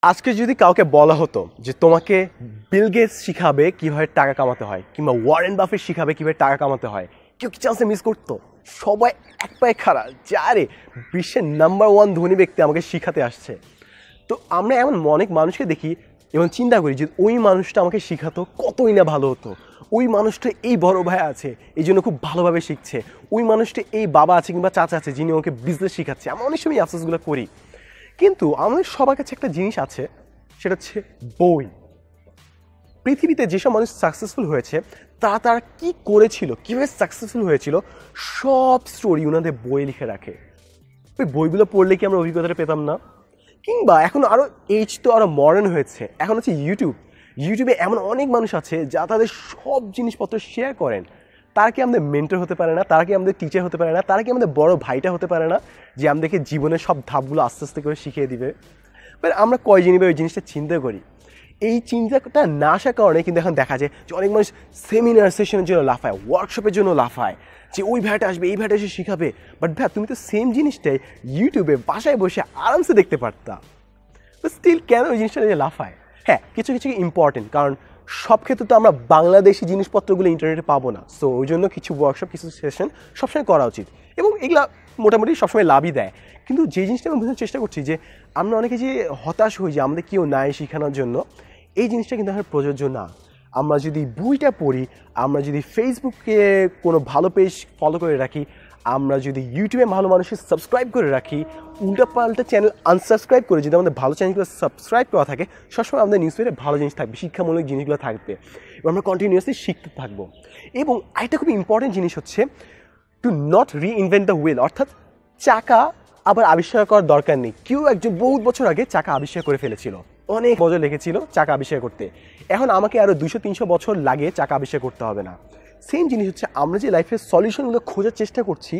আজকে যদি কাউকে বলা হতো যে তোমাকে বিল গেটস শিখাবে কিভাবে টাকা কামাতে হয় কিংবা ওয়ারেন বাফেট শিখাবে কিভাবে টাকা কামাতে হয়, কেউ কি চান্সে মিস করতো? সবাই এক পায়ে খাড়া যে আরে বিশ্বের নাম্বার ওয়ান ধনী ব্যক্তি আমাকে শিখাতে আসছে। তো আমরা এমন অনেক মানুষকে দেখি এবং চিন্তা করি যে ওই মানুষটা আমাকে শিখাতো কতই না ভালো হতো, ওই মানুষটা এই বড় ভাই আছে এই জন্য খুব ভালোভাবে শিখছে, ওই মানুষটা এই বাবা আছে কিংবা চাচা আছে যিনি ওকে বিজনেস শিখাচ্ছে। আমরা অনেক সময় আফসোসগুলো করি, কিন্তু আমাদের সবার কাছে একটা জিনিস আছে, সেটা হচ্ছে বই। পৃথিবীতে যেসব মানুষ সাকসেসফুল হয়েছে তারা কি করেছিল, কীভাবে সাকসেসফুল হয়েছিল, সব স্টোরি ওনাদের বই লিখে রাখে। ওই বইগুলো পড়লে কি আমরা অভিজ্ঞতাটা পেতাম না? কিংবা এখন আরও এইজ তো আরও মডার্ন হয়েছে, এখন হচ্ছে ইউটিউবে এমন অনেক মানুষ আছে যা তাদের সব জিনিসপত্র শেয়ার করেন। তারা কি আমাদের মেন্টর হতে পারে না? তারা কি আমাদের টিচার হতে পারে না? তারা কি আমাদের বড় ভাইটা হতে পারে না যে আমাদেরকে জীবনের সব ধাপগুলো আস্তে আস্তে করে শিখিয়ে দিবে? বাট আমরা কয়জনই ওই জিনিসটা চিন্তা করি। এই চিন্তাটা না আসার কারণে কিন্তু এখন দেখা যায় যে অনেক মানুষ সেমিনার সেশনের জন্য লাফায়, ওয়ার্কশপের জন্য লাফায় যে ওই ভাইটা আসবে, এই ভাইটা এসে শিখাবে। বাট ভাই তুমি তো সেম জিনিসটাই ইউটিউবে বাসায় বসে আরামসে দেখতে পারতা। তো স্টিল কেন ওই জিনিসটা নিয়ে লাফায়? হ্যাঁ, কিছু কিছু ইম্পর্টেন্ট, কারণ সব ক্ষেত্রে তো আমরা বাংলাদেশি জিনিসপত্রগুলো ইন্টারনেটে পাবো না। সো ওই জন্য কিছু ওয়ার্কশপ, কিছু সেশন সবসময় করা উচিত এবং এগুলা মোটামুটি সবসময় লাভই দেয়। কিন্তু যে জিনিসটা আমি বোঝার চেষ্টা করছি যে আমরা অনেকে যে হতাশ হই যে আমাদের কেউ নাই শেখানোর জন্য, এই জিনিসটা কিন্তু আমার প্রযোজ্য না। আমরা যদি বইটা পড়ি, আমরা যদি ফেসবুকে কোনো ভালো পেজ ফলো করে রাখি, আমরা যদি ইউটিউবে ভালো মানুষের সাবস্ক্রাইব করে রাখি, উল্টাপাল্টা চ্যানেল আনসাবস্ক্রাইব করে যদি আমাদের ভালো চ্যানেলগুলো সাবস্ক্রাইব করা থাকে, সবসময় আমাদের নিউজ পেপারে ভালো জিনিস থাকবে, শিক্ষামূলক জিনিসগুলো থাকবে এবং আমরা কন্টিনিউয়াসলি শিখতে থাকবো। এবং আরেকটা খুব ইম্পর্টেন্ট জিনিস হচ্ছে to not reinvent the wheel, অর্থাৎ চাকা আবার আবিষ্কার করার দরকার নেই। কেউ একজন বহুত বছর আগে চাকা আবিষ্কার করে ফেলেছিল, অনেক বছর লেগেছিল চাকা আবিষ্কার করতে, এখন আমাকে আরও 200-300 বছর লাগে চাকা আবিষ্কার করতে হবে না। সেম জিনিস হচ্ছে আমরা যে লাইফের সলিউশনগুলো খোঁজার চেষ্টা করছি,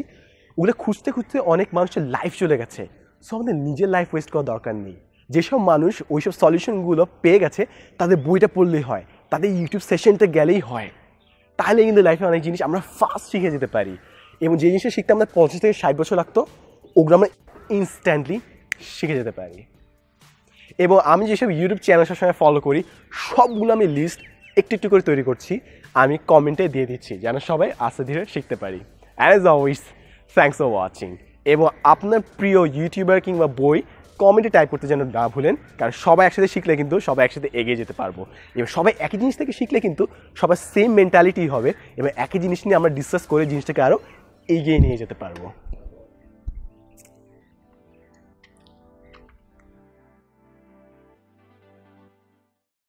ওগুলো খুঁজতে খুঁজতে অনেক মানুষের লাইফ চলে গেছে। সো আমাদের নিজের লাইফ ওয়েস্ট করার দরকার নেই। যেসব মানুষ ওইসব সলিউশনগুলো পেয়ে গেছে তাদের বইটা পড়লেই হয়, তাদের ইউটিউব সেশনটা গেলেই হয়, তাহলে কিন্তু লাইফে অনেক জিনিস আমরা ফাস্ট শিখে যেতে পারি। এবং যে জিনিসটা শিখতে আমাদের 50 থেকে 60 বছর লাগতো, ওগুলো আমরা ইনস্ট্যান্টলি শিখে যেতে পারি। এবং আমি যেসব ইউটিউব চ্যানেল সবসময় ফলো করি, সবগুলো আমি লিস্ট একটু একটু করে তৈরি করছি, আমি কমেন্টে দিয়ে দিচ্ছি যেন সবাই আস্তে ধীরে শিখতে পারি। As always, thanks for watching. এবং আপনার প্রিয় ইউটিউবার কিংবা বই কমেন্টে টাইপ করতে যেন না ভুলেন, কারণ সবাই একসাথে শিখলে কিন্তু সবাই একসাথে এগিয়ে যেতে পারবো। এবং সবাই একই জিনিস থেকে শিখলে কিন্তু সবার সেম মেন্টালিটি হবে এবং একই জিনিস নিয়ে আমরা ডিসকাস করে জিনিসটাকে আরও এগিয়ে নিয়ে যেতে পারবো।